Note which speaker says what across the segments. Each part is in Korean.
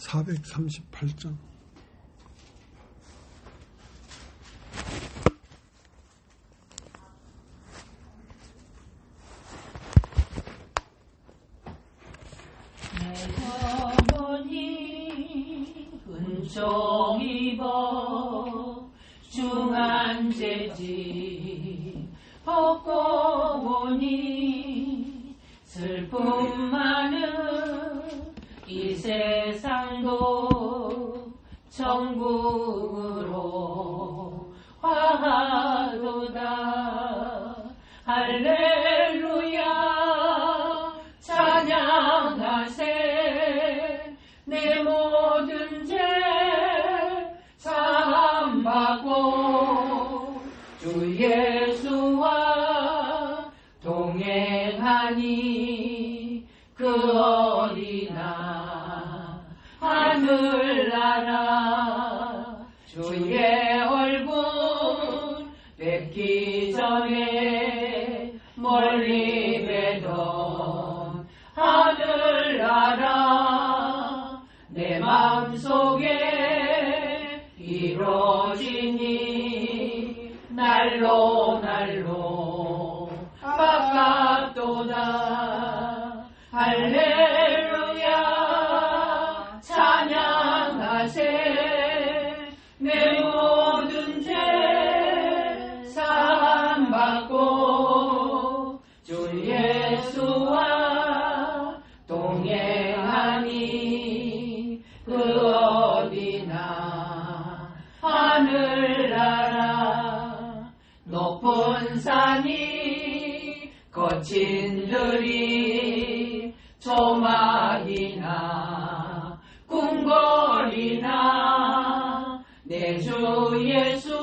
Speaker 1: 438장.
Speaker 2: 은총 입어 중한 죄짐 벗고 보니 슬픔 많은 이 세상도 천국으로 화하도다. 할렐루야 찬양하세. 내 모든 죄 사함받고 주 예수와 동행하니 그 어디나 하늘나라. 주의 얼굴 뵙기 전에 멀리 뵈던 하늘나라 내 마음속에 이루어지니 날로 날로 가깝도다. 할렐루야 찬양하세. 내 모든 죄 사함받고 주 예수와 동행하니 그 어디나 하늘나라. 높은 산이 거친 들이 조막이나 궁궐이나 내 주 예수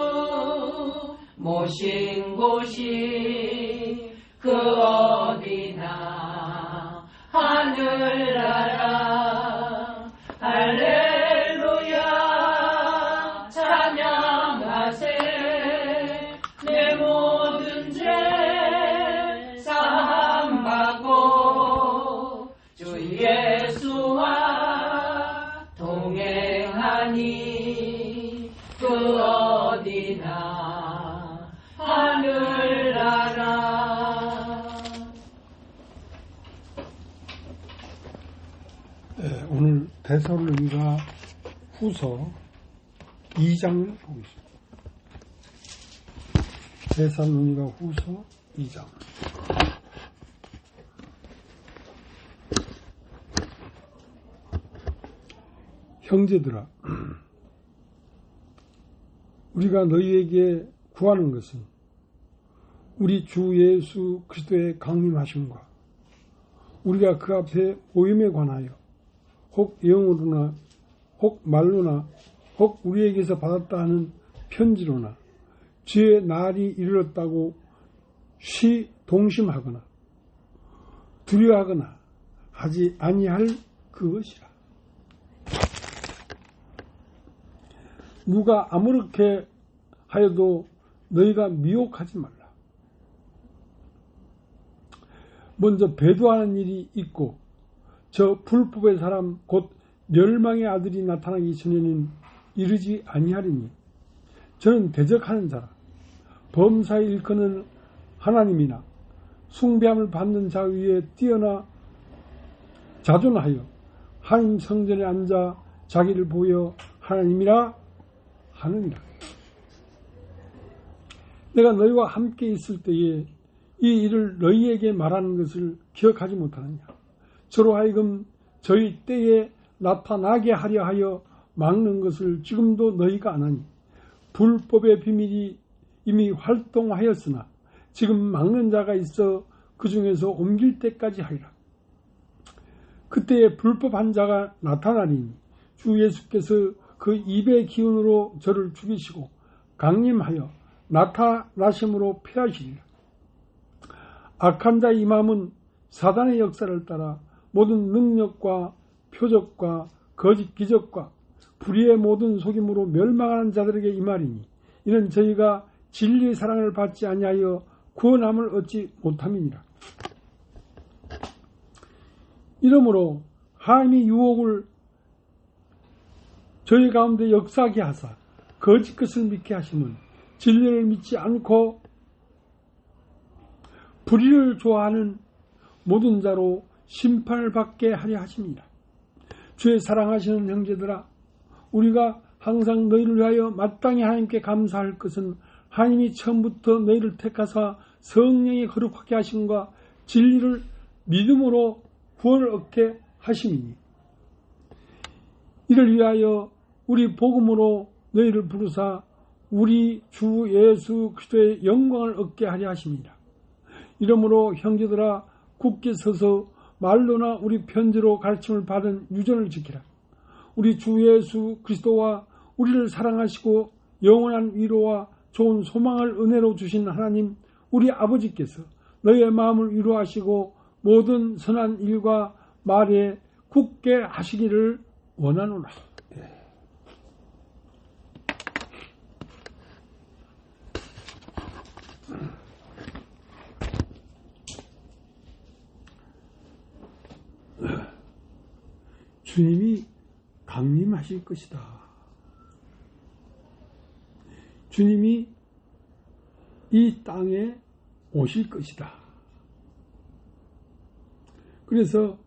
Speaker 2: 모신 곳이 그 어디나 하늘나라. 할렐루야 찬양하세. 내 모든 죄 사함받고 주 예수와 동행하니 그 어디나 하늘나라.
Speaker 1: 오늘 데살로니가 후서 2장을 보고 있습니다. 데살로니가 후서 2장. 형제들아, 우리가 너희에게 구하는 것은 우리 주 예수 그리스도의 강림하심과 우리가 그 앞에 모임에 관하여 혹 영어로나 혹 말로나 혹 우리에게서 받았다 하는 편지로나 주의 날이 이르렀다고 동심하거나 두려워하거나 하지 아니할 그것이라. 누가 아무렇게 하여도 너희가 미혹하지 말라. 먼저 배도하는 일이 있고 저 불법의 사람 곧 멸망의 아들이 나타나기 전에는 이르지 아니하리니 저는 대적하는 자라. 범사에 일컫는 하나님이나 숭배함을 받는 자 위에 뛰어나 자존하여 하나님 성전에 앉아 자기를 보여 하나님이라 하느니라. 내가 너희와 함께 있을 때에 이 일을 너희에게 말하는 것을 기억하지 못하느냐. 저로 하여금 저희 때에 나타나게 하려 하여 막는 것을 지금도 너희가 안 하니 불법의 비밀이 이미 활동하였으나 지금 막는 자가 있어 그 중에서 옮길 때까지 하리라. 그때에 불법한 자가 나타나리니 주 예수께서 그 입의 기운으로 저를 죽이시고 강림하여 나타나심으로 패하시리라. 악한 자의 임함은 사단의 역사를 따라 모든 능력과 표적과 거짓 기적과 불의의 모든 속임으로 멸망하는 자들에게 임하리니 이는 저희가 진리의 사랑을 받지 아니하여 구원함을 얻지 못함이니라. 이러므로 하나님이 유혹을 저희 가운데 역사하게 하사 거짓 것을 믿게 하심은 진리를 믿지 않고 불의를 좋아하는 모든 자로 심판을 받게 하려 하십니다. 주의 사랑하시는 형제들아, 우리가 항상 너희를 위하여 마땅히 하나님께 감사할 것은 하나님이 처음부터 너희를 택하사 성령의 거룩하게 하심과 진리를 믿음으로 구원을 얻게 하심이니, 이를 위하여 우리 복음으로 너희를 부르사 우리 주 예수 그리스도의 영광을 얻게 하려 하십니다. 이러므로 형제들아, 굳게 서서 말로나 우리 편지로 가르침을 받은 유전을 지키라. 우리 주 예수 그리스도와 우리를 사랑하시고 영원한 위로와 좋은 소망을 은혜로 주신 하나님 우리 아버지께서 너희의 마음을 위로하시고 모든 선한 일과 말에 굳게 하시기를 원하노라. 주님이 강림하실 것이다. 주님이 이 땅에 오실 것이다. 그래서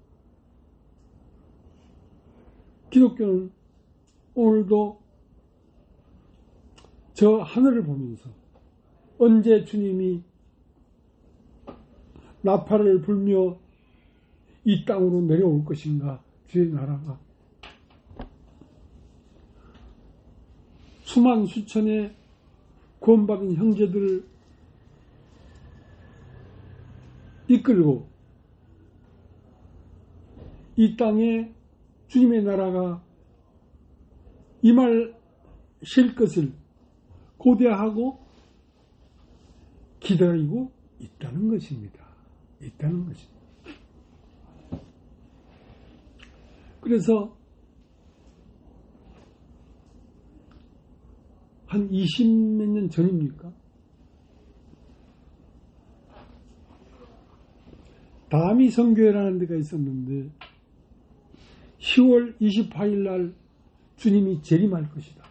Speaker 1: 기독교는 오늘도 저 하늘을 보면서 언제 주님이 나팔을 불며 이 땅으로 내려올 것인가, 주의 나라가 수만 수천의 구원받은 형제들을 이끌고 이 땅에 주님의 나라가 임하실 것을 고대하고 기다리고 있다는 것입니다. 그래서 한 20몇 년 전입니까? 다미 선교회라는 데가 있었는데 10월 28일 날 주님이 재림할 것이다.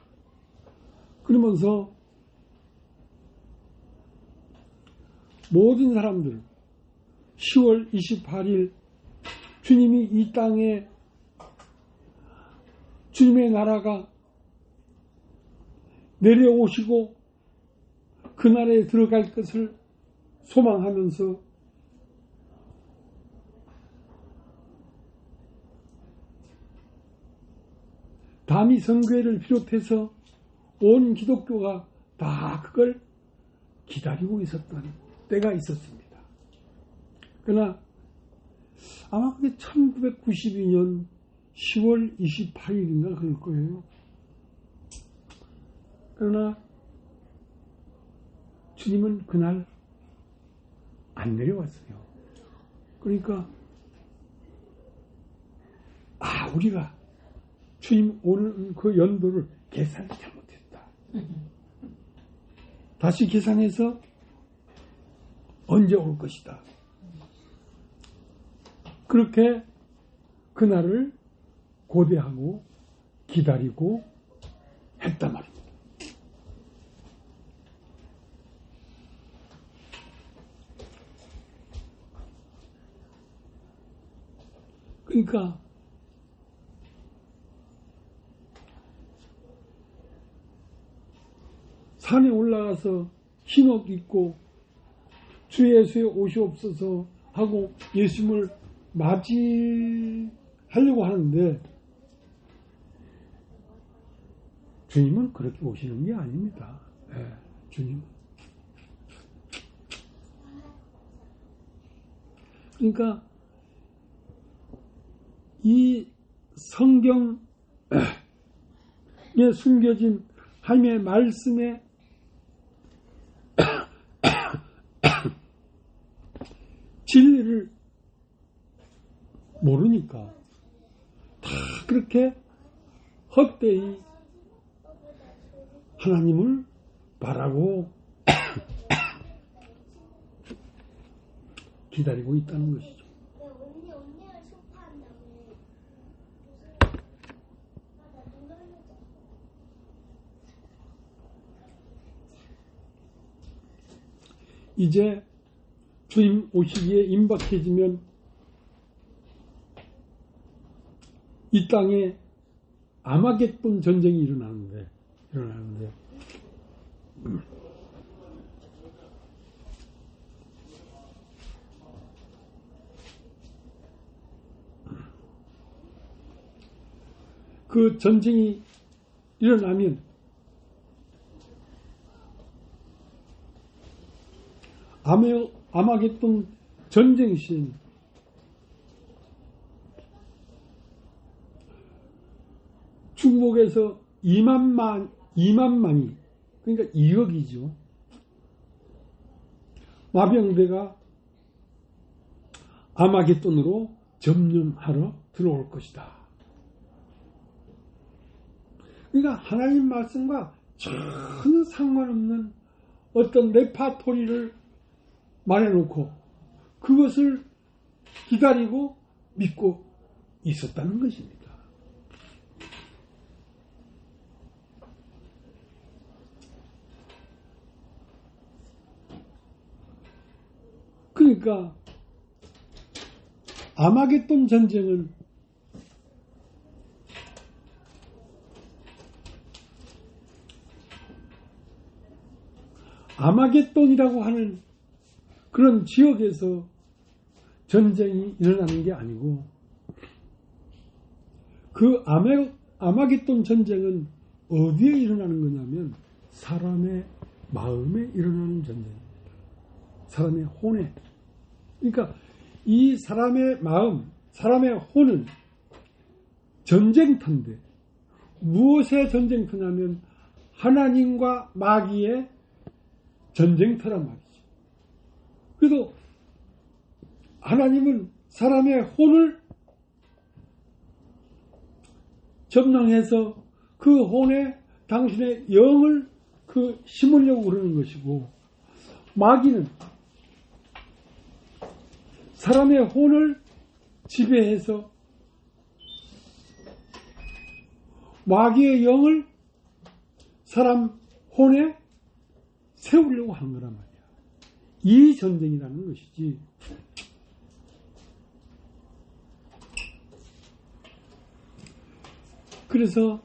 Speaker 1: 그러면서 모든 사람들 10월 28일 주님이 이 땅에 주님의 나라가 내려오시고 그 나라에 들어갈 것을 소망하면서 다미 선교회를 비롯해서 온 기독교가 다 그걸 기다리고 있었던 때가 있었습니다. 그러나 아마 그게 1992년 10월 28일인가 그럴 거예요. 그러나 주님은 그날 안 내려왔어요. 그러니까 우리가 주님 오는 그 연도를 계산을 잘못했다. 다시 계산해서 언제 올 것이다. 그렇게 그날을 고대하고 기다리고 했단 말입니다. 그러니까 산에 올라가서 흰옷 입고 주 예수의 오시옵소서 하고 예수님을 맞이하려고 하는데 주님은 그렇게 오시는 게 아닙니다. 주님은. 그러니까 이 성경에 숨겨진 하나님의 말씀에 진리를 모르니까 다 그렇게 헛되이 하나님을 바라고 기다리고 있다는 것이죠. 이제 주님 오시기에 임박해지면 이 땅에 아마겟돈 전쟁이 일어나는데 그 전쟁이 일어나면 아마겟돈 전쟁 시엔 중국에서 2만만이 그러니까 2억이죠. 마병대가 아마겟돈으로 점령하러 들어올 것이다. 그러니까 하나님 말씀과 전혀 상관없는 어떤 레파토리를 말해놓고 그것을 기다리고 믿고 있었다는 것입니다. 그러니까 아마겟돈 전쟁은 아마겟돈이라고 하는 그런 지역에서 전쟁이 일어나는 게 아니고 그 아마겟돈 전쟁은 어디에 일어나는 거냐면 사람의 마음에 일어나는 전쟁입니다. 사람의 혼에. 그러니까 이 사람의 마음, 사람의 혼은 전쟁터인데 무엇의 전쟁터냐면 하나님과 마귀의 전쟁터란 말이죠. 그래도 하나님은 사람의 혼을 점령해서 그 혼에 당신의 영을 심으려고 그러는 것이고 마귀는 사람의 혼을 지배해서 마귀의 영을 사람 혼에 세우려고 하는 거란 말이야. 이 전쟁이라는 것이지. 그래서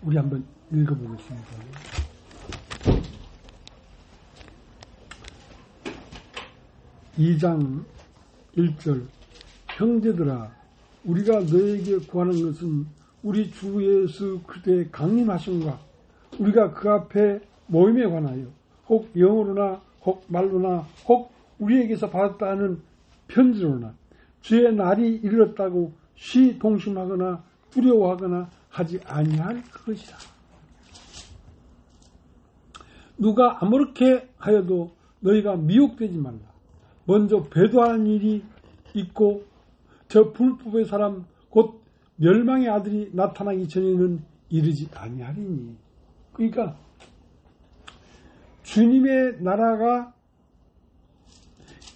Speaker 1: 우리 한번 읽어보겠습니다. 2장 1절 형제들아 우리가 너에게 구하는 것은 우리 주 예수 그리스도의 강림하심과 우리가 그 앞에 모임에 관하여 혹 영어로나 혹 말로나 혹 우리에게서 받았다 하는 편지로나 주의 날이 이르렀다고 시동심하거나 두려워하거나 하지 아니할 것이다. 누가 아무렇게 하여도 너희가 미혹되지 말라. 먼저 배도하는 일이 있고 저 불법의 사람 곧 멸망의 아들이 나타나기 전에는 이르지 아니하리니. 그러니까 주님의 나라가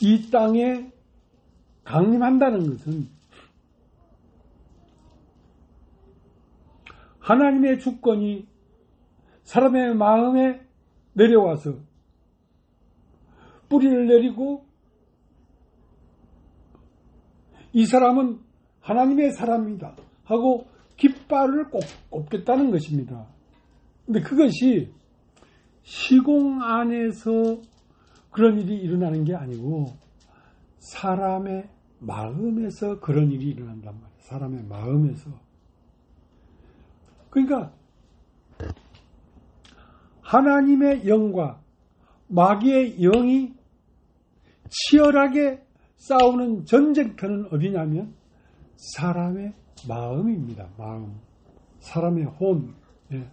Speaker 1: 이 땅에 강림한다는 것은 하나님의 주권이 사람의 마음에 내려와서 뿌리를 내리고 이 사람은 하나님의 사람이다 하고 깃발을 꼽겠다는 것입니다. 근데 그것이 시공 안에서 그런 일이 일어나는 게 아니고 사람의 마음에서 그런 일이 일어난단 말이에요. 사람의 마음에서. 그러니까 하나님의 영과 마귀의 영이 치열하게 싸우는 전쟁터는 어디냐면 사람의 마음입니다. 마음. 사람의 혼. 예.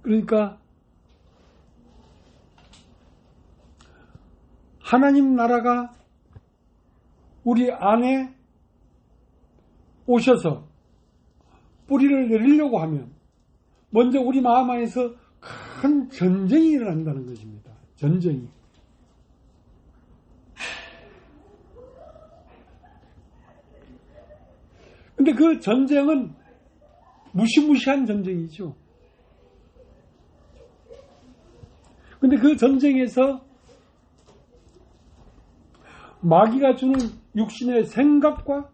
Speaker 1: 그러니까 하나님 나라가 우리 안에 오셔서 뿌리를 내리려고 하면 먼저 우리 마음 안에서 큰 전쟁이 일어난다는 것입니다. 전쟁이. 근데 그 전쟁은 무시무시한 전쟁이죠. 근데 그 전쟁에서 마귀가 주는 육신의 생각과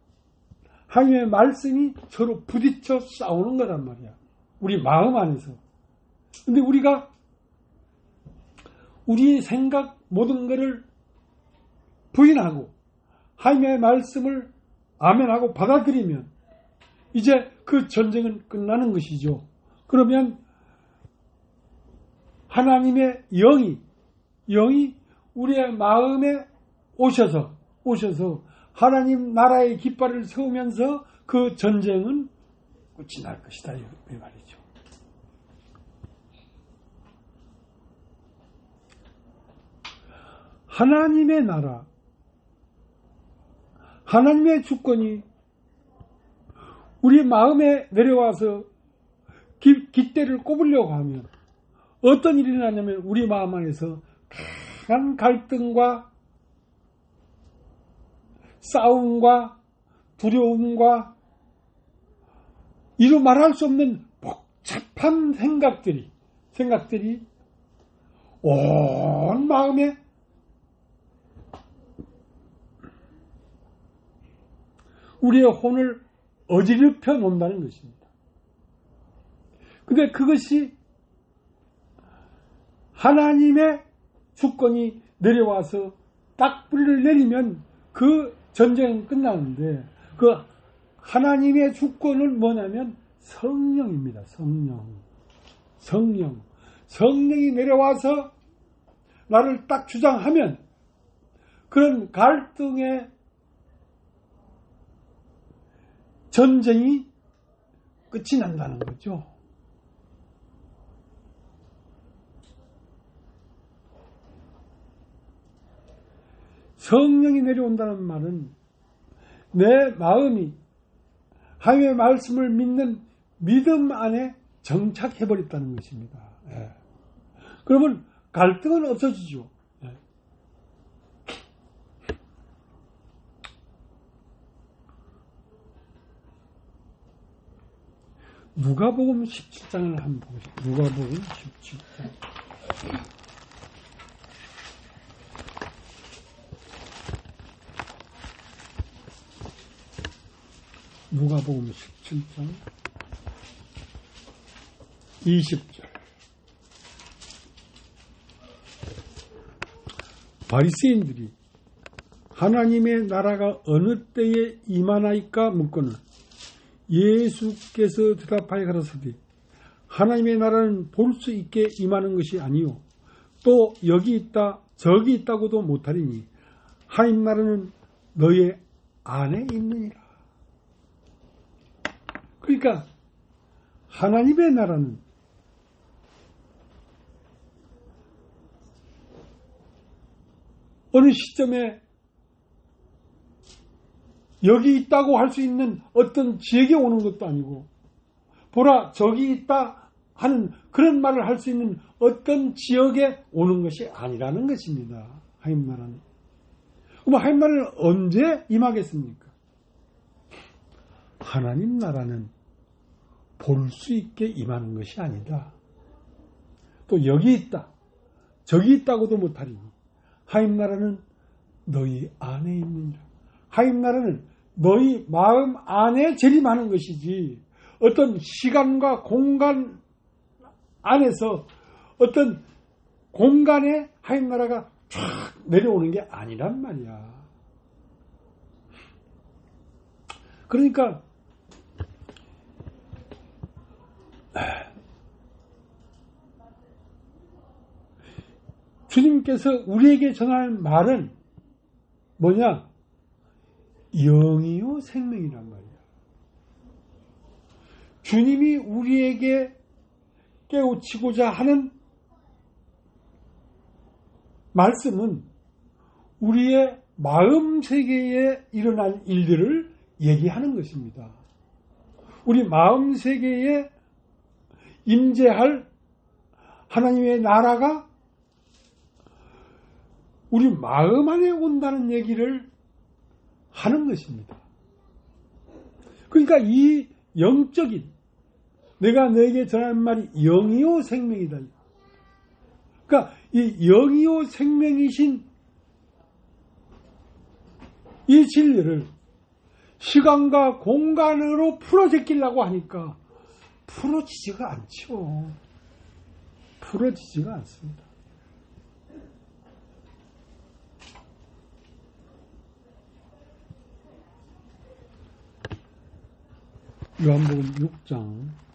Speaker 1: 하나님의 말씀이 서로 부딪혀 싸우는 거란 말이야. 우리 마음 안에서. 근데 우리가 우리의 생각 모든 것을 부인하고 하나님의 말씀을 아멘하고 받아들이면 이제 그 전쟁은 끝나는 것이죠. 그러면 하나님의 영이 우리의 마음에 오셔서 하나님 나라의 깃발을 세우면서 그 전쟁은 끝이 날 것이다 이 말이죠. 하나님의 나라, 하나님의 주권이 우리 마음에 내려와서 깃대를 꼽으려고 하면 어떤 일이 일어나냐면 우리 마음 안에서 강한 갈등과 싸움과 두려움과 이루 말할 수 없는 복잡한 생각들이 온 마음에 우리의 혼을 어지럽혀 놓는다는 것입니다. 근데 그것이 하나님의 주권이 내려와서 딱 뿌리를 내리면 그 전쟁은 끝나는데 그 하나님의 주권은 뭐냐면 성령입니다. 성령이 내려와서 나를 딱 주장하면 그런 갈등의 전쟁이 끝이 난다는 거죠. 성령이 내려온다는 말은 내 마음이 하나님의 말씀을 믿는 믿음 안에 정착해버렸다는 것입니다. 예. 그러면 갈등은 없어지죠. 예. 누가복음 17장을 한번 보겠습니다. 누가복음 17장. 누가복음 17장 20절. 바리새인들이 하나님의 나라가 어느 때에 임하나이까 묻거늘 예수께서 대답하여 가라사대 하나님의 나라는 볼 수 있게 임하는 것이 아니요 또 여기 있다 저기 있다고도 못하리니 하나님 나라는 너의 안에 있느니라. 그러니까 하나님의 나라는 어느 시점에 여기 있다고 할 수 있는 어떤 지역에 오는 것도 아니고 보라 저기 있다 하는 그런 말을 할 수 있는 어떤 지역에 오는 것이 아니라는 것입니다. 하나님 나라는. 그럼 하나님 나라는 언제 임하겠습니까? 하나님 나라는 볼 수 있게 임하는 것이 아니다. 또 여기 있다 저기 있다고도 못하리니 하나님 나라는 너희 안에 있느니라. 하나님 나라는 너희 마음 안에 재림하는 것이지 어떤 시간과 공간 안에서 어떤 공간에 하나님 나라가 쫙 내려오는 게 아니란 말이야. 그러니까 주님께서 우리에게 전할 말은 뭐냐? 영이요 생명이란 말이야. 주님이 우리에게 깨우치고자 하는 말씀은 우리의 마음 세계에 일어날 일들을 얘기하는 것입니다. 우리 마음 세계에 임재할 하나님의 나라가 우리 마음 안에 온다는 얘기를 하는 것입니다. 그러니까 이 영적인, 내가 너에게 전하는 말이 영이요 생명이다. 그러니까 이 영이요 생명이신 이 진리를 시간과 공간으로 풀어제끼려고 하니까 풀어지지가 않죠. 풀어지지가 않습니다. 요한복음 6장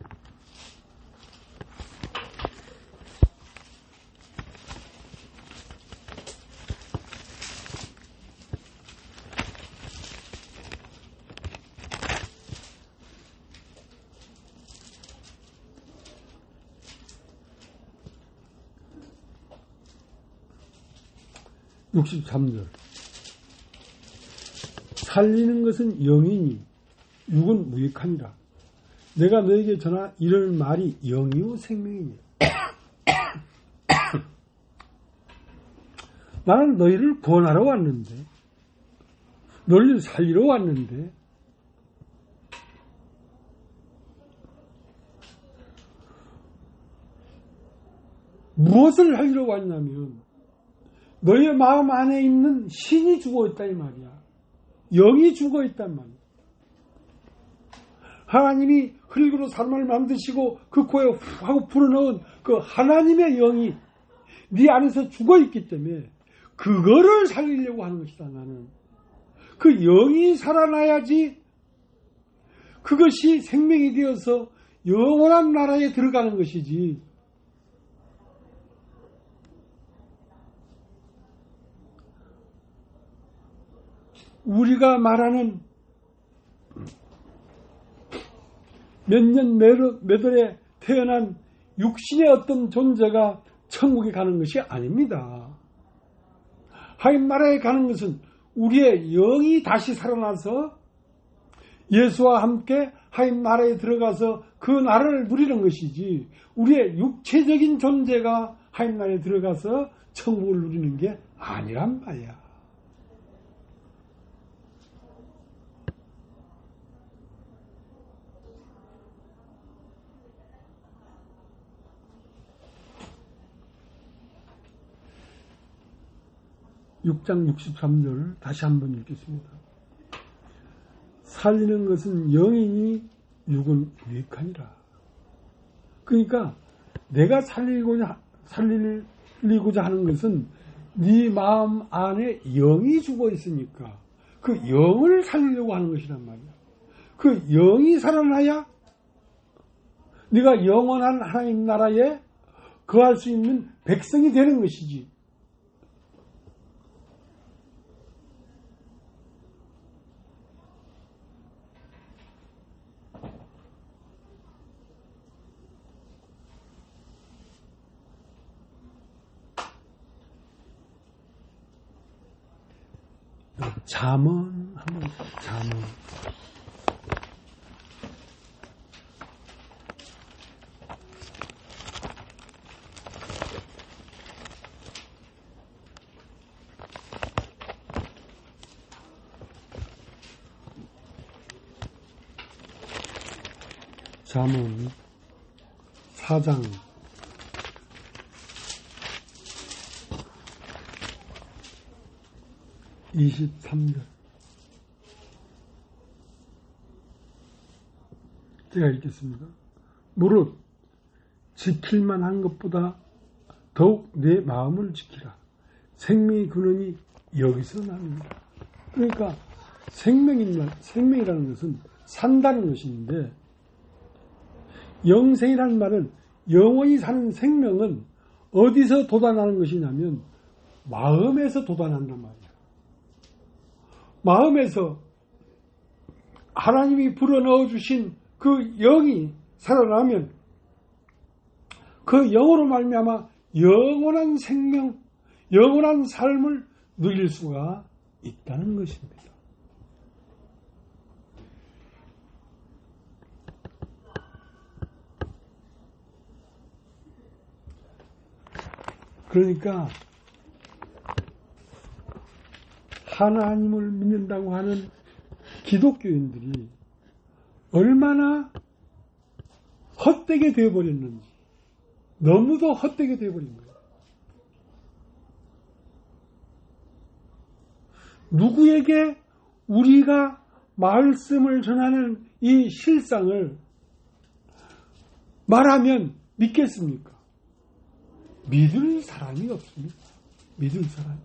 Speaker 1: 63절 살리는 것은 영이니 육은 무익하니라. 내가 너에게 전하 이럴 말이 영이요 생명이니 나는 너희를 구원하러 왔는데, 너희를 살리러 왔는데, 무엇을 하려고 왔냐면 너희의 마음 안에 있는 신이 죽어있다 이 말이야. 영이 죽어있단 말이야. 하나님이 흙으로 사람을 만드시고 그 코에 후 하고 불어넣은 그 하나님의 영이 네 안에서 죽어있기 때문에 그거를 살리려고 하는 것이다. 나는 그 영이 살아나야지 그것이 생명이 되어서 영원한 나라에 들어가는 것이지. 우리가 말하는 몇 년 몇 월에 태어난 육신의 어떤 존재가 천국에 가는 것이 아닙니다. 하나님 나라에 가는 것은 우리의 영이 다시 살아나서 예수와 함께 하나님 나라에 들어가서 그 나라를 누리는 것이지, 우리의 육체적인 존재가 하나님 나라에 들어가서 천국을 누리는 게 아니란 말이야. (6장 63절) 다시 한번 읽겠습니다. 살리는 것은 영이니 육은 유익하니라. 그러니까 내가 살리고자 하는 것은 네 마음 안에 영이 죽어 있으니까 그 영을 살리려고 하는 것이란 말이야. 그 영이 살아나야 네가 영원한 하나님 나라에 거할 수 있는 백성이 되는 것이지. 잠언 한번 잠언 잠언 4장 23절 제가 읽겠습니다. 무릇 지킬만 한 것보다 더욱 내 마음을 지키라. 생명의 근원이 여기서 납니다. 그러니까 생명이라는 것은 산다는 것인데, 영생이라는 말은 영원히 사는 생명은 어디서 돋아나는 것이냐면 마음에서 돋아난단 말이야. 마음에서 하나님이 불어넣어 주신 그 영이 살아나면 그 영으로 말미암아 영원한 생명, 영원한 삶을 누릴 수가 있다는 것입니다. 그러니까 하나님을 믿는다고 하는 기독교인들이 얼마나 헛되게 되어버렸는지, 너무도 헛되게 되어버린 거예요. 누구에게 우리가 말씀을 전하는 이 실상을 말하면 믿겠습니까? 믿을 사람이 없습니다. 믿을 사람.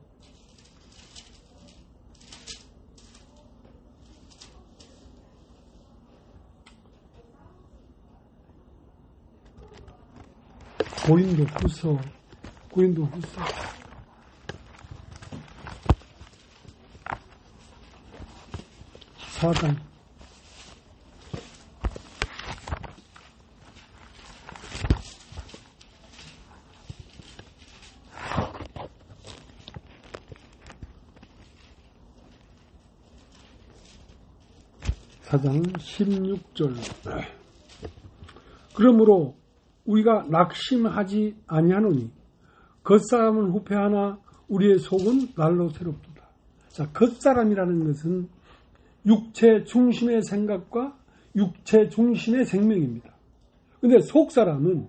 Speaker 1: 고린도후서 4장 16절. 그러므로 우리가 낙심하지 아니하노니 겉사람은 후패하나 우리의 속은 날로 새롭도다. 자, 겉사람이라는 것은 육체 중심의 생각과 육체 중심의 생명입니다. 근데 속사람은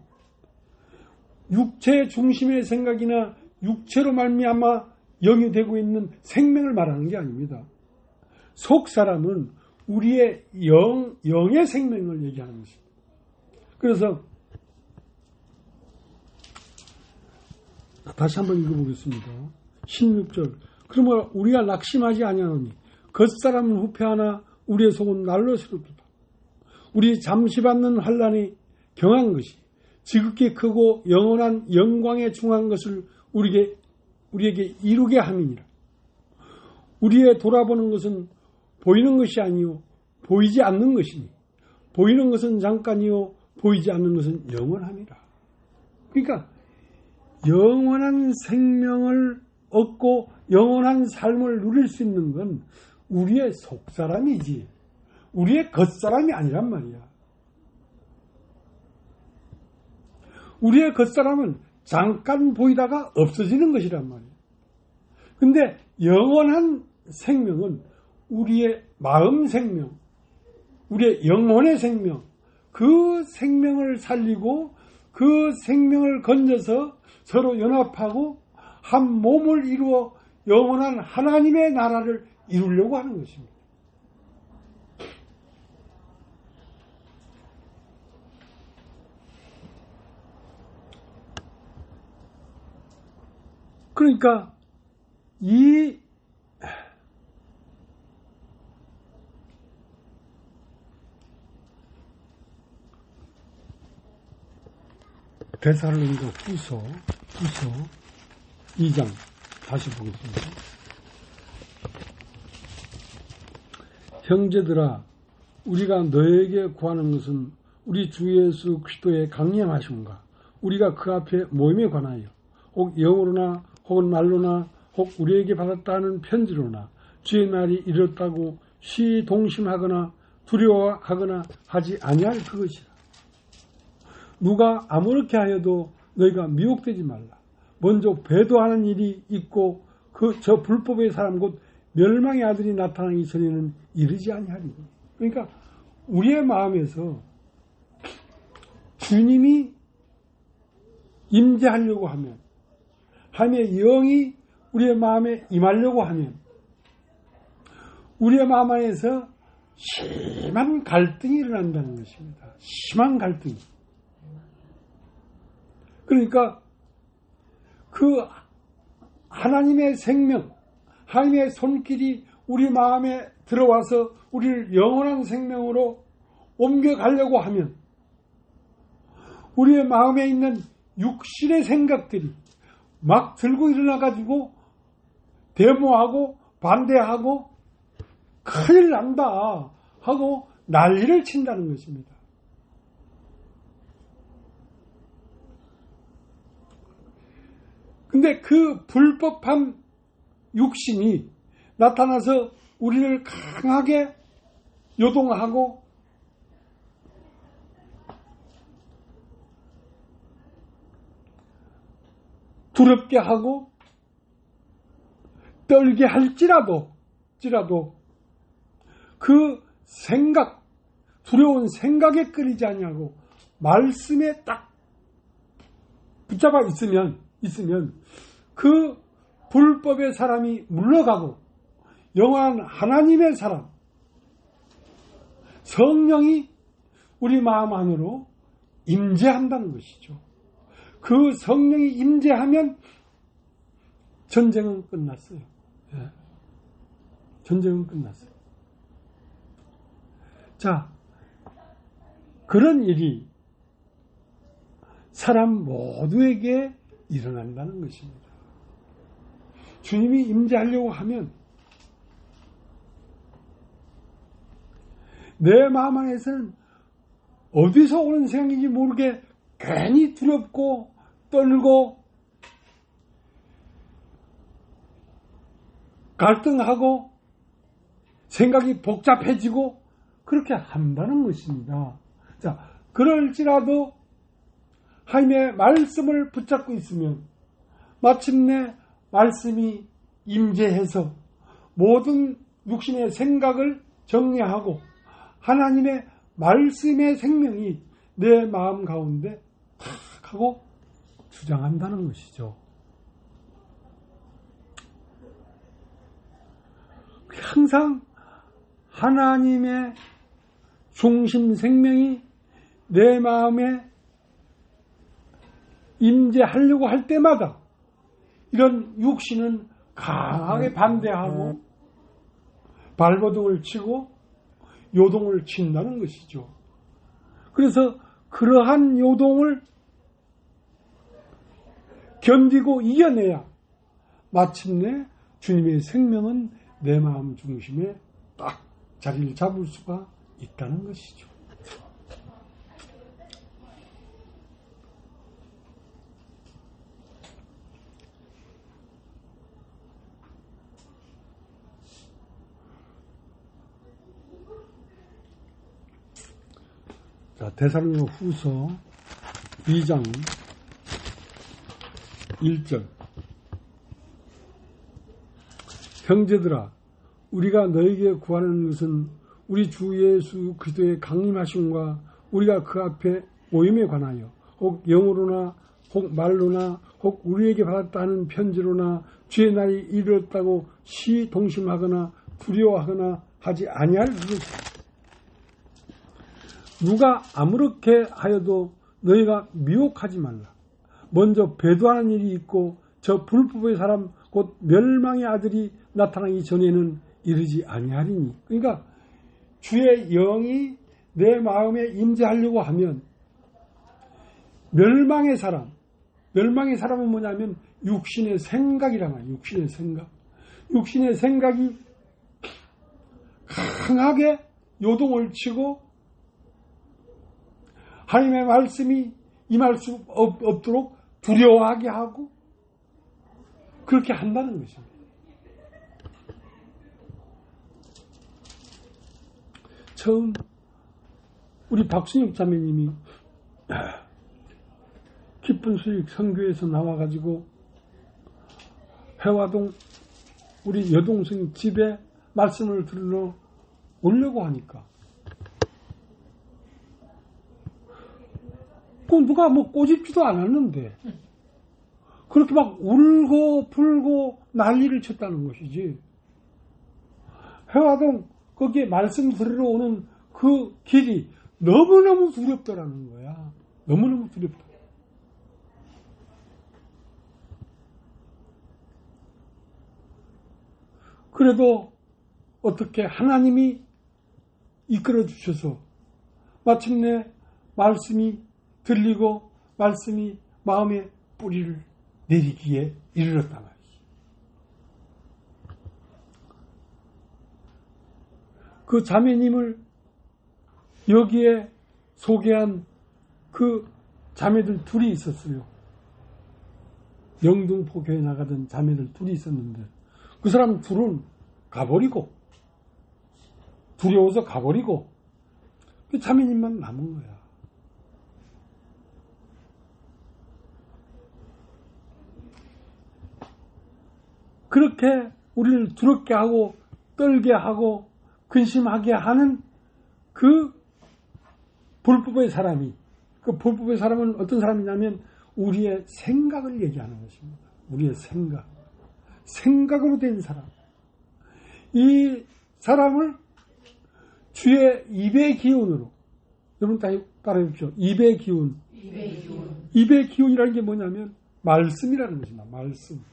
Speaker 1: 육체 중심의 생각이나 육체로 말미암아 영이 되고 있는 생명을 말하는 게 아닙니다. 속사람은 우리의 영의 생명을 얘기하는 것입니다. 그래서 다시 한번 읽어보겠습니다. 16절. 그러므로 우리가 낙심하지 아니하노니 겉사람은 후패하나 우리의 속은 날로 새롭도다. 우리 잠시 받는 환난이 경한 것이 지극히 크고 영원한 영광에 중한 것을 우리에게 이루게 함이니라. 우리의 돌아보는 것은 보이는 것이 아니요 보이지 않는 것이니 보이는 것은 잠깐이요 보이지 않는 것은 영원함이라. 그러니까 영원한 생명을 얻고 영원한 삶을 누릴 수 있는 건 우리의 속사람이지 우리의 겉사람이 아니란 말이야. 우리의 겉사람은 잠깐 보이다가 없어지는 것이란 말이야. 근데 영원한 생명은 우리의 마음 생명, 우리의 영혼의 생명, 그 생명을 살리고 그 생명을 건져서 서로 연합하고 한 몸을 이루어 영원한 하나님의 나라를 이루려고 하는 것입니다. 그러니까 이 데살로니가 후서 2장 다시 보겠습니다. 형제들아 우리가 너에게 구하는 것은 우리 주 예수 그리스도의 강림하심과 우리가 그 앞에 모임에 관하여 혹 영으로나 혹은 말로나 혹 우리에게 받았다는 편지로나 주의 날이 이렇다고 시동심하거나 두려워하거나 하지 아니할 그것이라. 누가 아무렇게 하여도 너희가 미혹되지 말라. 먼저 배도하는 일이 있고 저 불법의 사람 곧 멸망의 아들이 나타나기 전에는 이르지 아니하리니. 그러니까 우리의 마음에서 주님이 임재하려고 하면 하나님의 영이 우리의 마음에 임하려고 하면 우리의 마음 안에서 심한 갈등이 일어난다는 것입니다. 심한 갈등이. 그러니까 그 하나님의 생명, 하나님의 손길이 우리 마음에 들어와서 우리를 영원한 생명으로 옮겨가려고 하면 우리의 마음에 있는 육신의 생각들이 막 들고 일어나가지고 데모하고 반대하고 큰일 난다 하고 난리를 친다는 것입니다. 근데 그 불법한 육신이 나타나서 우리를 강하게 요동하고 두렵게 하고 떨게 할지라도 그 생각, 두려운 생각에 끌리지 아니하고 말씀에 딱 붙잡아 있으면 그 불법의 사람이 물러가고 영원한 하나님의 사람, 성령이 우리 마음 안으로 임재한다는 것이죠. 그 성령이 임재하면 전쟁은 끝났어요. 예. 전쟁은 끝났어요. 자, 그런 일이 사람 모두에게 일어난다는 것입니다. 주님이 임재하려고 하면 내 마음 안에서는 어디서 오는 생각인지 모르게 괜히 두렵고 떨고 갈등하고 생각이 복잡해지고 그렇게 한다는 것입니다. 자, 그럴지라도 하나님의 말씀을 붙잡고 있으면 마침내 말씀이 임재해서 모든 육신의 생각을 정리하고 하나님의 말씀의 생명이 내 마음 가운데 탁 하고 주장한다는 것이죠. 항상 하나님의 중심 생명이 내 마음에 임재하려고 할 때마다 이런 육신은 강하게 반대하고 발버둥을 치고 요동을 친다는 것이죠. 그래서 그러한 요동을 견디고 이겨내야 마침내 주님의 생명은 내 마음 중심에 딱 자리를 잡을 수가 있다는 것이죠. 자, 데살로니가 후서 2장 1절. 형제들아, 우리가 너에게 구하는 것은 우리 주 예수 그리스도의 강림하심과 우리가 그 앞에 모임에 관하여 혹 영어로나 혹 말로나 혹 우리에게 받았다 하는 편지로나 주의 날이 이르렀다고 시동심하거나 두려워하거나 하지 아니할 것이다. 누가 아무렇게 하여도 너희가 미혹하지 말라. 먼저 배도하는 일이 있고 저 불법의 사람 곧 멸망의 아들이 나타나기 전에는 이르지 아니하리니. 그러니까 주의 영이 내 마음에 임재하려고 하면 멸망의 사람은 뭐냐면 육신의 생각이란 말이에요. 육신의 생각이 강하게 요동을 치고 하나님의 말씀이 임할 수 없도록 두려워하게 하고 그렇게 한다는 것입니다. 처음 우리 박순육 자매님이 기쁜 수익 선교에서 나와가지고 해화동 우리 여동생 집에 말씀을 들러 오려고 하니까 누가 꼬집지도 않았는데 그렇게 막 울고 불고 난리를 쳤다는 것이지. 해화동 거기에 말씀 들으러 오는 그 길이 너무너무 두렵더라는 거야. 너무너무 두렵다. 그래도 어떻게 하나님이 이끌어 주셔서 마침내 말씀이 들리고 말씀이 마음에 뿌리를 내리기에 이르렀단 말이지. 그 자매님을 여기에 소개한 그 자매들 둘이 있었어요. 영등포 교회 나가던 자매들 둘이 있었는데 그 사람 둘은 가버리고 두려워서 가버리고 그 자매님만 남은 거야. 그렇게 우리를 두렵게 하고 떨게 하고 근심하게 하는 그 불법의 사람이, 그 불법의 사람은 어떤 사람이냐면 우리의 생각을 얘기하는 것입니다. 우리의 생각으로 된 사람. 이 사람을 주의 입의 기운으로, 여러분 따라해 보십시오. 입의 기운. 입의 기운이라는 게 뭐냐면 말씀이라는 것입니다. 말씀.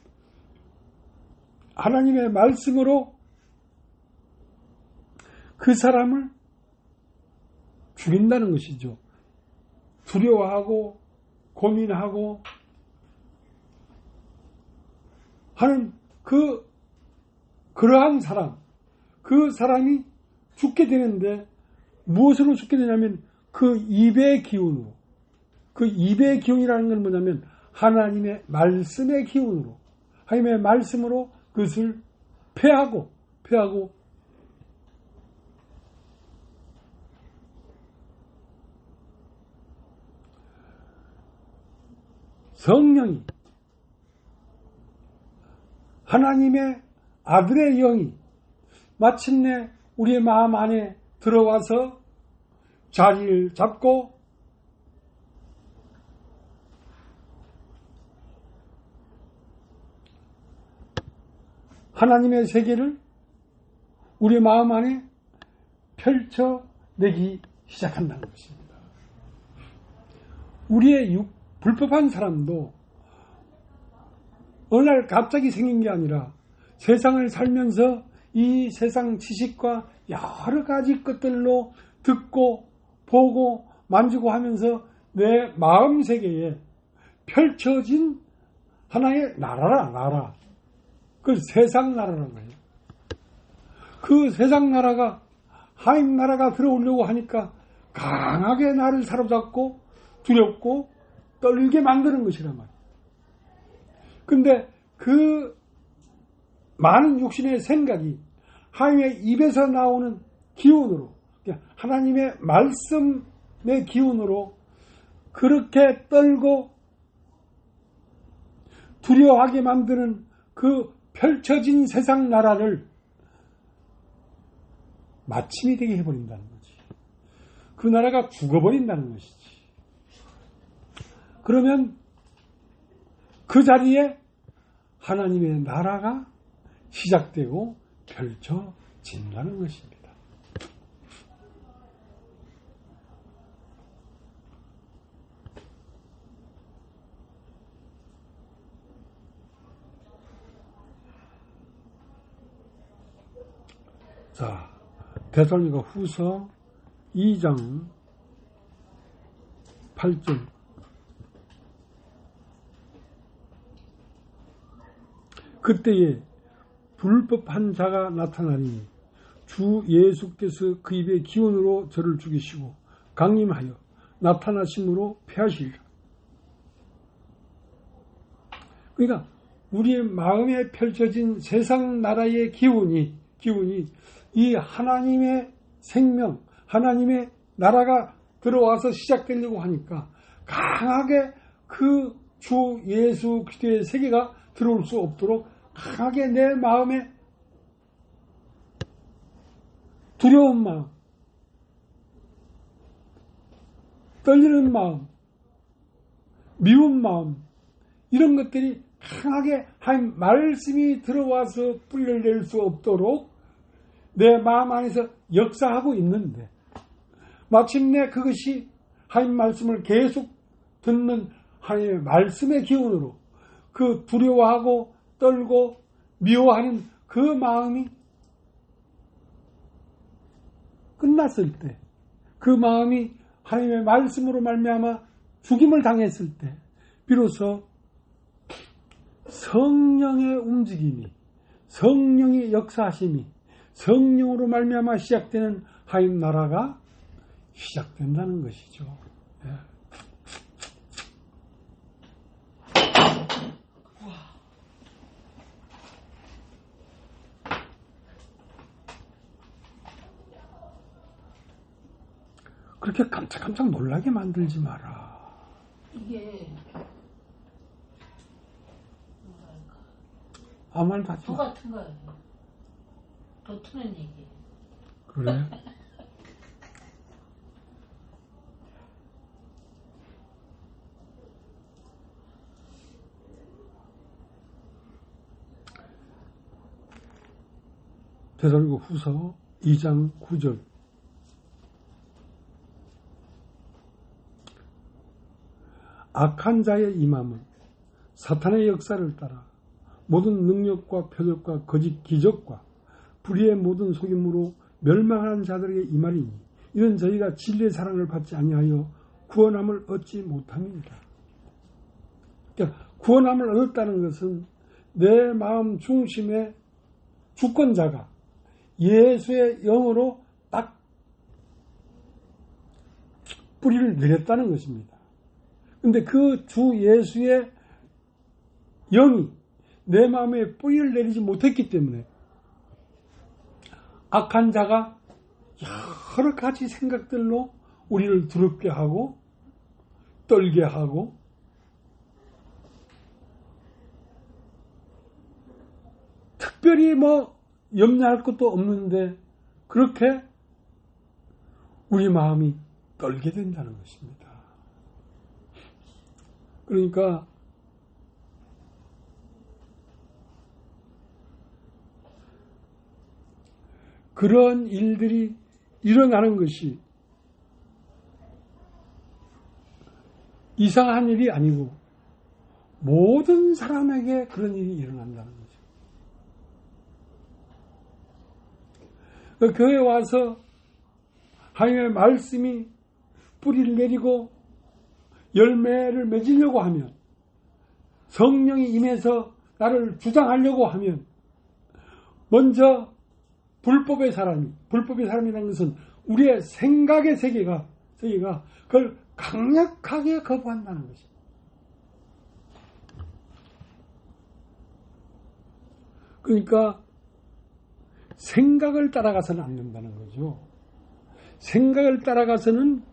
Speaker 1: 하나님의 말씀으로 그 사람을 죽인다는 것이죠. 두려워하고 고민하고 하는 그러한 사람, 그 사람이 죽게 되는데 무엇으로 죽게 되냐면 그 입의 기운으로. 그 입의 기운이라는 건 뭐냐면 하나님의 말씀의 기운으로, 하나님의 말씀으로 그것을 패하고 성령이, 하나님의 아들의 영이 마침내 우리의 마음 안에 들어와서 자리를 잡고 하나님의 세계를 우리의 마음 안에 펼쳐내기 시작한다는 것입니다. 우리의 불법한 사람도 어느 날 갑자기 생긴 게 아니라 세상을 살면서 이 세상 지식과 여러 가지 것들로 듣고 보고 만지고 하면서 내 마음 세계에 펼쳐진 하나의 나라. 그 세상 나라라는 거예요. 그 세상 나라가 하나님 나라가 들어오려고 하니까 강하게 나를 사로잡고 두렵고 떨게 만드는 것이란 말이에요. 근데 그 많은 육신의 생각이 하나님의 입에서 나오는 기운으로, 하나님의 말씀의 기운으로 그렇게 떨고 두려워하게 만드는 그 펼쳐진 세상 나라를 마침이 되게 해버린다는 거지. 그 나라가 죽어버린다는 것이지. 그러면 그 자리에 하나님의 나라가 시작되고 펼쳐진다는 것입니다. 자, 데살로니가 후서 2장 8절. 그때에 불법한 자가 나타나니 주 예수께서 그 입의 기운으로 저를 죽이시고 강림하여 나타나심으로 패하시리라. 그러니까 우리의 마음에 펼쳐진 세상 나라의 기운이 이 하나님의 생명, 하나님의 나라가 들어와서 시작되려고 하니까 강하게 그 주 예수 그리스도의 세계가 들어올 수 없도록 강하게 내 마음에 두려운 마음, 떨리는 마음, 미운 마음, 이런 것들이 강하게 하나님 말씀이 들어와서 뿌리를 수 없도록 내 마음 안에서 역사하고 있는데, 마침내 그것이 하나님 말씀을 계속 듣는 하나님의 말씀의 기운으로 그 두려워하고 떨고 미워하는 그 마음이 끝났을 때, 그 마음이 하나님의 말씀으로 말미암아 죽임을 당했을 때 비로소 성령의 움직임이, 성령의 역사하심이, 성령으로 말미암아 시작되는 하나님 나라가 시작된다는 것이죠. 예. 그렇게 깜짝깜짝 놀라게 만들지 마라.
Speaker 2: 이게
Speaker 1: 아무 말도 하지 마.
Speaker 2: 똑같은 거예요. 도트는 얘기.
Speaker 1: 그래? 데살로니가 후서 2장 9절. 악한 자의 임함은 사탄의 역사를 따라 모든 능력과 표적과 거짓 기적과 불의의 모든 속임으로 멸망하는 자들에게 임하리니 이는 저희가 진리의 사랑을 받지 아니하여 구원함을 얻지 못함입니다. 그러니까 구원함을 얻었다는 것은 내 마음 중심의 주권자가 예수의 영으로 딱 뿌리를 내렸다는 것입니다. 근데 그 주 예수의 영이 내 마음에 뿌리를 내리지 못했기 때문에 악한 자가 여러 가지 생각들로 우리를 두렵게 하고 떨게 하고 특별히 뭐 염려할 것도 없는데 그렇게 우리 마음이 떨게 된다는 것입니다. 그러니까 그런 일들이 일어나는 것이 이상한 일이 아니고 모든 사람에게 그런 일이 일어난다는 거죠. 교회에 와서 하나님의 말씀이 뿌리를 내리고 열매를 맺으려고 하면 성령이 임해서 나를 주장하려고 하면 먼저 불법의 사람이라는 것은 우리의 생각의 세계가 그걸 강력하게 거부한다는 것입니다. 그러니까 생각을 따라가서는 안 된다는 거죠. 생각을 따라가서는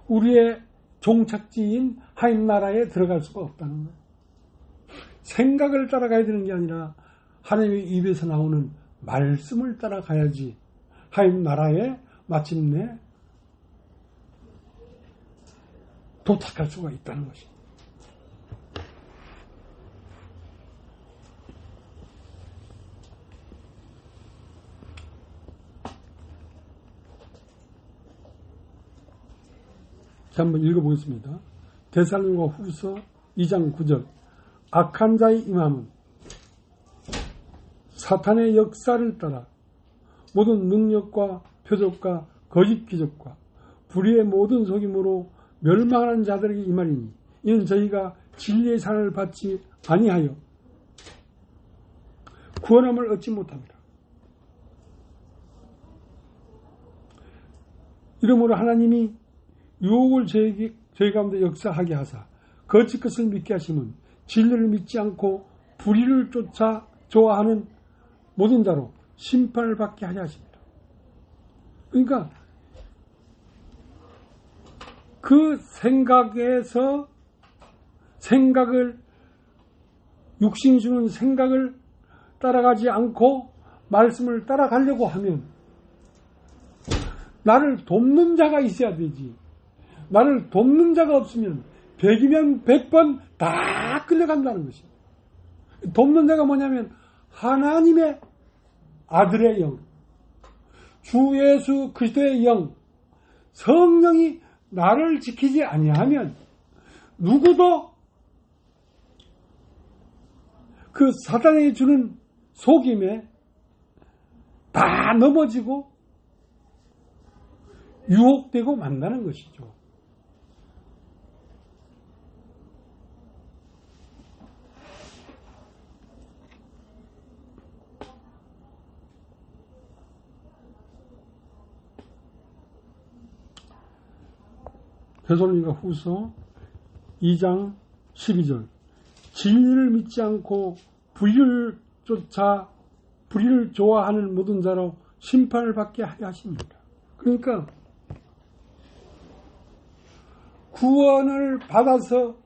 Speaker 1: 우리의 종착지인 하나님 나라에 들어갈 수가 없다는 거예요. 생각을 따라가야 되는 게 아니라 하나님의 입에서 나오는 말씀을 따라가야지 하나님 나라에 마침내 도착할 수가 있다는 것입니다. 자, 한번 읽어보겠습니다. 데살로니가 후서 2장 9절. 악한 자의 임함은 사탄의 역사를 따라 모든 능력과 표적과 거짓 기적과 불의의 모든 속임으로 멸망하는 자들에게 임하리니 이는 저희가 진리의 사랑을 받지 아니하여 구원함을 얻지 못합니다. 이러므로 하나님이 유혹을 저희 가운데 역사하게 하사 거짓 것을 믿게 하시면 진리를 믿지 않고 불의를 쫓아 좋아하는 모든 자로 심판을 받게 하려 하십니다. 그러니까 그 생각에서 육신이 주는 생각을 따라가지 않고 말씀을 따라가려고 하면 나를 돕는 자가 있어야 되지. 나를 돕는 자가 없으면 100이면 100번 다 끌려간다는 것입니다. 돕는 자가 뭐냐면 하나님의 아들의 영, 주 예수 그리스도의 영, 성령이 나를 지키지 아니하면 누구도 그 사단이 주는 속임에 다 넘어지고 유혹되고 만나는 것이죠. 데살로니가 후서 2장 12절. 진리를 믿지 않고 불의를 좋아하는 모든 자로 심판을 받게 하려 하십니다. 그러니까 구원을 받아서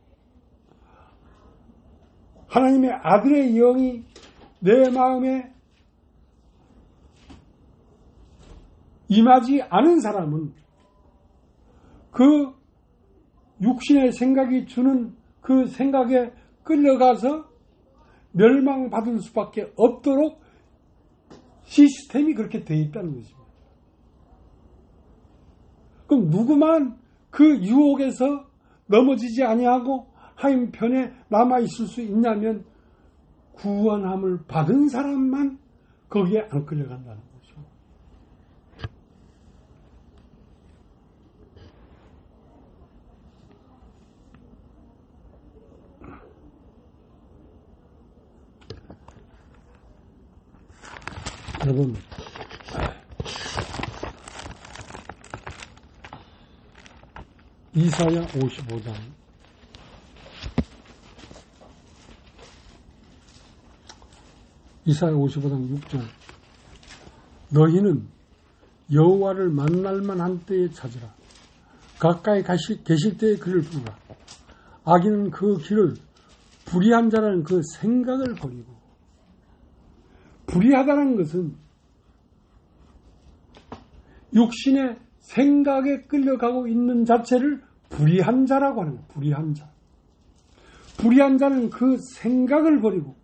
Speaker 1: 하나님의 아들의 영이 내 마음에 임하지 않은 사람은 그 육신의 생각이 주는 그 생각에 끌려가서 멸망받을 수밖에 없도록 시스템이 그렇게 되어 있다는 것입니다. 그럼 누구만 그 유혹에서 넘어지지 아니하고 하나님 편에 남아있을 수 있냐면 구원함을 받은 사람만 거기에 안 끌려간다는 거죠. 여러분, 이사야 55장 이사야 55장 6절 너희는 여호와를 만날 만한 때에 찾으라. 가까이 계실 때에 그를 부르라. 악인은 그 길을 불의한 자라는 그 생각을 버리고 불의하다는 것은 육신의 생각에 끌려가고 있는 자체를 불의한 자라고 하는 거예요. 불의한 자. 불의한 자는 그 생각을 버리고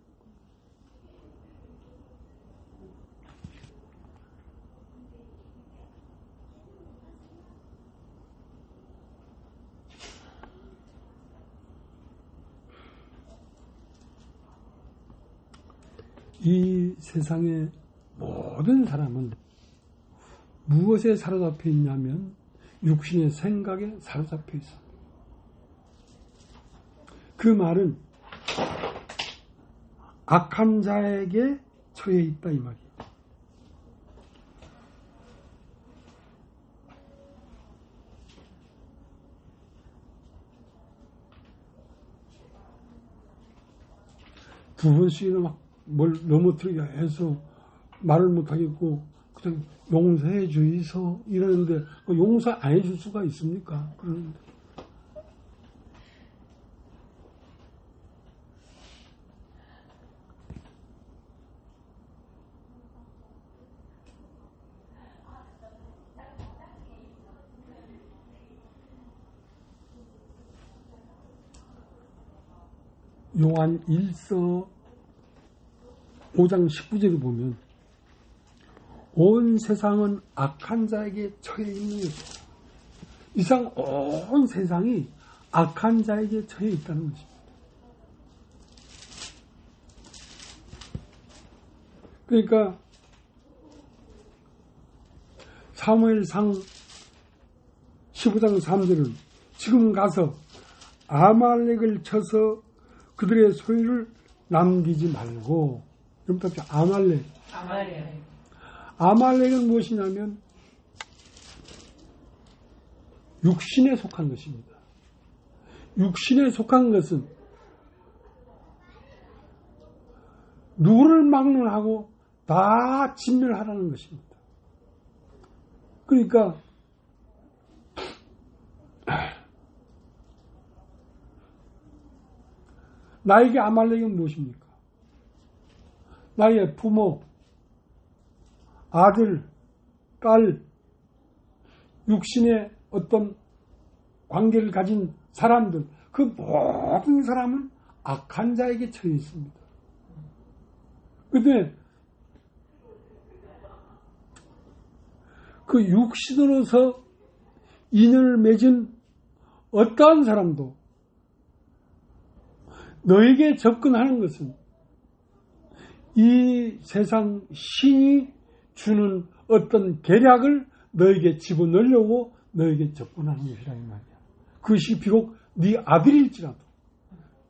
Speaker 1: 이 세상의 모든 사람은 무엇에 사로잡혀 있냐면 육신의 생각에 사로잡혀 있어. 그 말은 악한 자에게 처해 있다 이 말이에요. 두 번씩이나 막 뭘 넘어뜨리게 해서 말을 못하겠고 그냥 용서해 주이소 이러는데 용서 안 해줄 수가 있습니까? 그러는데 요한 1서 5장 19절을 보면 온 세상은 악한 자에게 처해 있는 것입니다. 이상 온 세상이 악한 자에게 처해 있다는 것입니다. 그러니까 사무엘상 15장 3절은 지금 가서 아말렉을 쳐서 그들의 소유를 남기지 말고 아말렉은 무엇이냐면 육신에 속한 것입니다. 육신에 속한 것은 누구를 막론하고 다 진멸하라는 것입니다. 그러니까 나에게 아말렉은 무엇입니까? 나의 부모, 아들, 딸, 육신의 어떤 관계를 가진 사람들, 그 모든 사람은 악한 자에게 처해 있습니다. 그런데 그 육신으로서 인연을 맺은 어떠한 사람도 너에게 접근하는 것은 이 세상 신이 주는 어떤 계략을 너에게 집어넣으려고 너에게 접근하는 것이라 이 말이야. 그것이 비록 네 아들일지라도,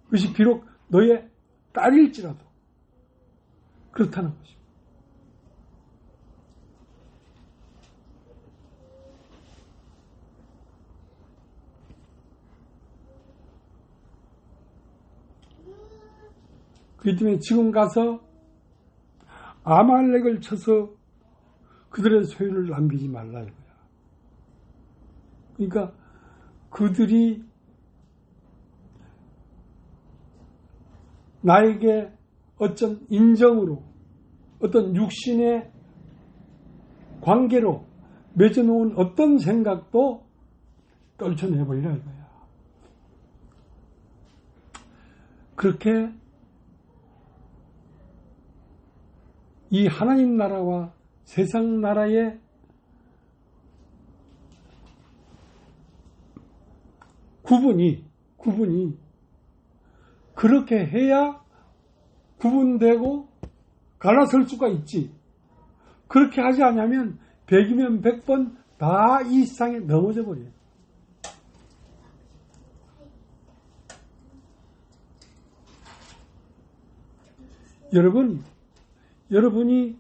Speaker 1: 그것이 비록 너의 딸일지라도 그렇다는 것입니다. 그렇기 때문에 지금 가서 아말렉을 쳐서 그들의 소유를 남기지 말라 이거야. 그러니까 그들이 나에게 어떤 인정으로 어떤 육신의 관계로 맺어놓은 어떤 생각도 떨쳐내버리라 이거야. 그렇게 이 하나님 나라와 세상 나라의 구분이 그렇게 해야 구분되고 갈라설 수가 있지. 그렇게 하지 않으면 100이면 100번 다 이 세상에 넘어져 버려요. 여러분이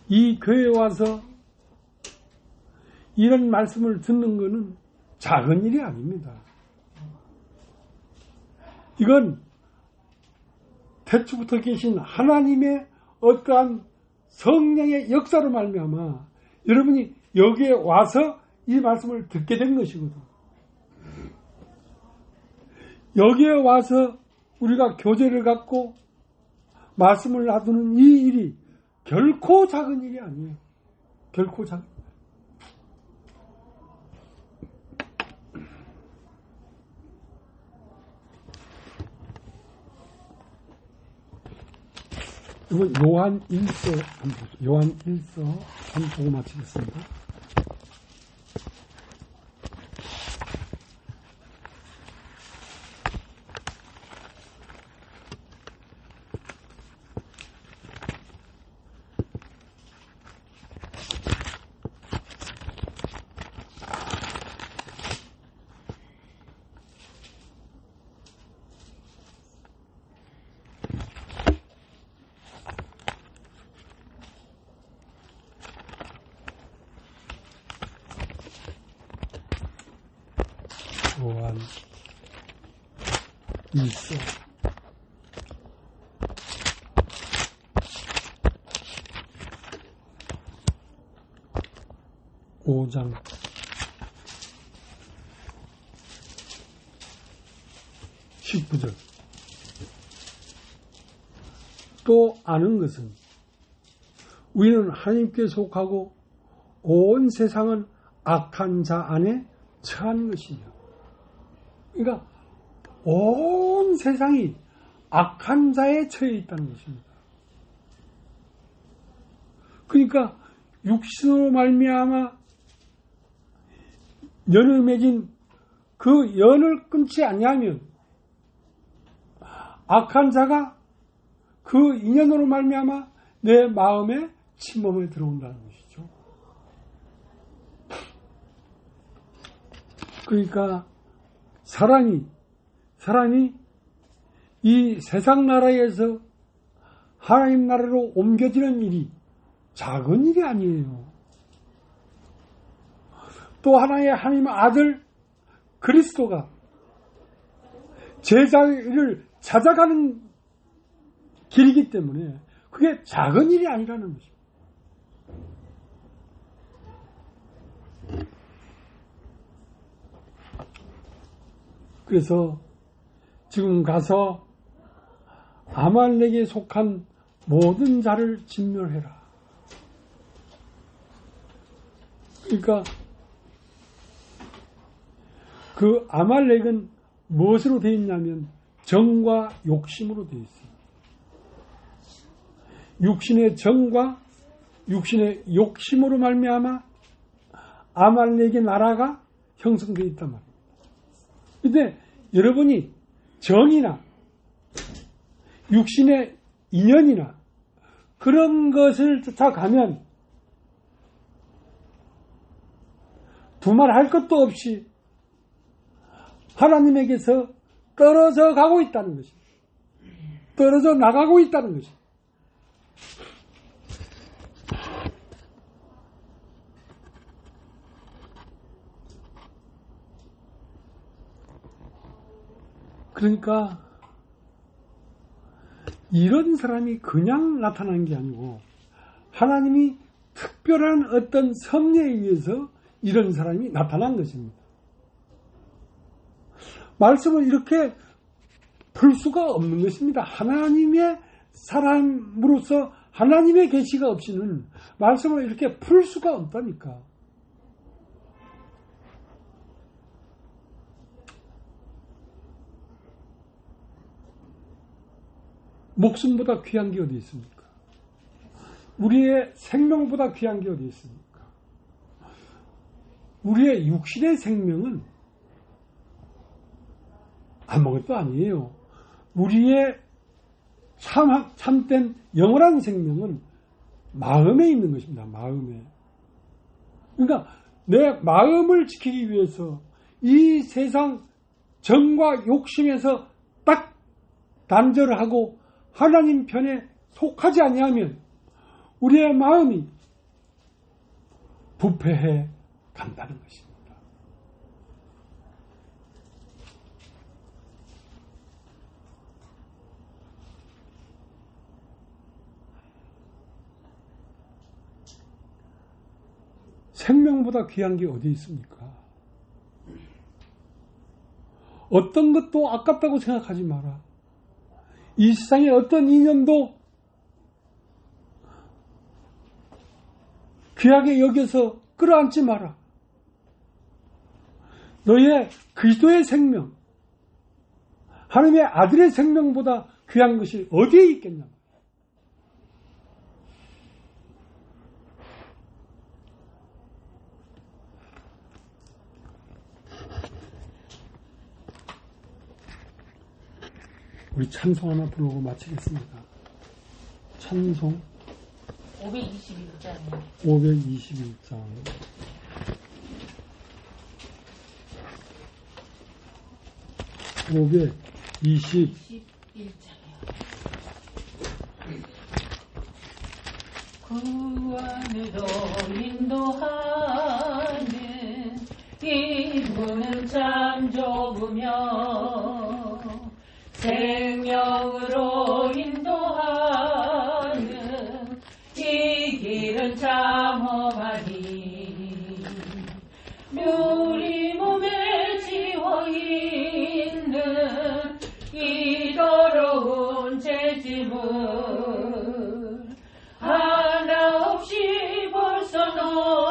Speaker 1: 이 교회에 와서 이런 말씀을 듣는 것은 작은 일이 아닙니다. 이건 태초부터 계신 하나님의 어떠한 성령의 역사로 말미암아 여러분이 여기에 와서 이 말씀을 듣게 된 것이거든. 여기에 와서 우리가 교제를 갖고 말씀을 놔두는 이 일이 결코 작은 일이 아니에요. 결코 작은. 이건 요한 1서 한번 보고 마치겠습니다. 요한 1서 5장 19절. 또 아는 것은 우리는 하나님께 속하고 온 세상은 악한 자 안에 처한 것이며. 그러니까 온 세상이 악한 자에 처해 있다는 것입니다. 그러니까 육신으로 말미암아 연을 맺은 그 연을 끊지 아니하면 악한 자가 그 인연으로 말미암아 내 마음에 침범에 들어온다는 것이죠. 그러니까 사람이 이 세상 나라에서 하나님 나라로 옮겨지는 일이 작은 일이 아니에요. 또 하나의 하나님의 아들 그리스도가 제자를 찾아가는 길이기 때문에 그게 작은 일이 아니라는 것입니다. 그래서 지금 가서 아말렉에 속한 모든 자를 진멸해라. 그러니까 그 아말렉은 무엇으로 되어 있냐면 정과 욕심으로 되어 있어요. 육신의 정과 육신의 욕심으로 말미암아 아말렉의 나라가 형성되어 있단 말이에요. 근데 여러분이 정이나 육신의 인연이나 그런 것을 쫓아가면 두말할 것도 없이 하나님에게서 떨어져 가고 있다는 것입니다. 떨어져 나가고 있다는 것입니다. 그러니까 이런 사람이 그냥 나타난 게 아니고 하나님이 특별한 어떤 섭리에 의해서 이런 사람이 나타난 것입니다. 말씀을 이렇게 풀 수가 없는 것입니다. 하나님의 사람으로서 하나님의 계시가 없이는 말씀을 이렇게 풀 수가 없다니까. 목숨보다 귀한 게 어디 있습니까? 우리의 생명보다 귀한 게 어디 있습니까? 우리의 육신의 생명은 아무것도 아니에요. 우리의 참된 영원한 생명은 마음에 있는 것입니다. 마음에. 그러니까 내 마음을 지키기 위해서 이 세상 정과 욕심에서 딱 단절을 하고 하나님 편에 속하지 아니하면 우리의 마음이 부패해 간다는 것입니다. 생명보다 귀한 게 어디 있습니까? 어떤 것도 아깝다고 생각하지 마라. 이 세상의 어떤 인연도 귀하게 여겨서 끌어안지 마라. 너의 그리스도의 생명, 하나님의 아들의 생명보다 귀한 것이 어디에 있겠냐? 우리 찬송 하나 부르고 마치겠습니다. 찬송
Speaker 2: 521장이요.
Speaker 1: 521장.
Speaker 2: 그 안으로 인도하는 이 문은 참 좁으며 생명으로 인도하는 이 길은 참 험하니 우리 몸에 지워있는 이 더러운 죄짐을 하나 없이 벗어놓고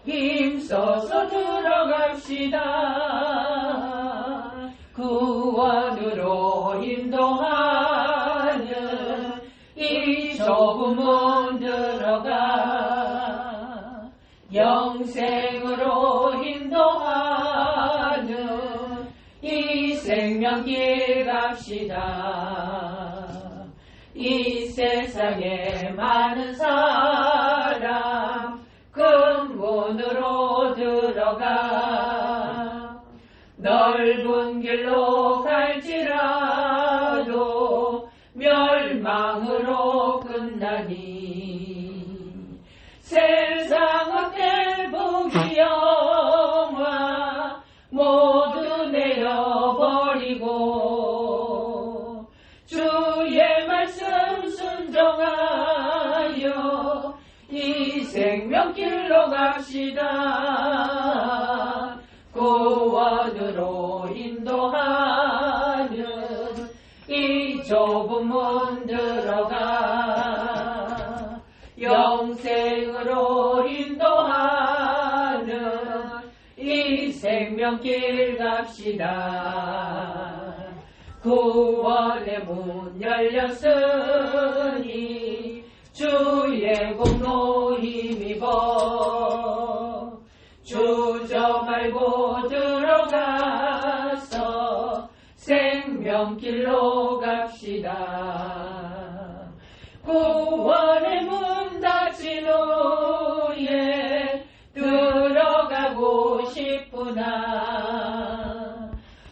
Speaker 2: 힘써서 들어갑시다. 구원으로 인도하는 이 좁은 문 들어가 영생으로 인도하는 이 생명길 갑시다. 이 세상에 많은 사람 큰 문으로 들어가 넓은 길로 갈지라도 멸망으로 끝나니 세상 헛될 부귀영화 모두 내어버리고 주의 말씀 순종하여 이 생명길로 갑시다. 구원으로 인도하는 이 좁은 문 들어가 영생으로 인도하는 이 생명길 갑시다. 구원의 문 열렸으니 주의 공로 힘입어 주저 말고 들어가서 생명길로 갑시다. 구원의 문 닫힌 후에 들어가고 싶구나.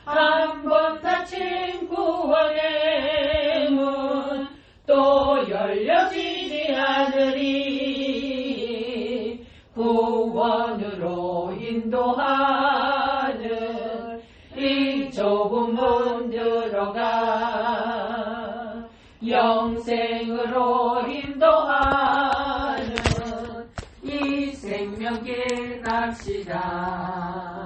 Speaker 2: 한 번 닫힌 구원의 문 또 열려지지 않으리. 구원으로 인도하는 이 좁은 문 들어가 영생으로 인도하는 이 생명길 갑시다.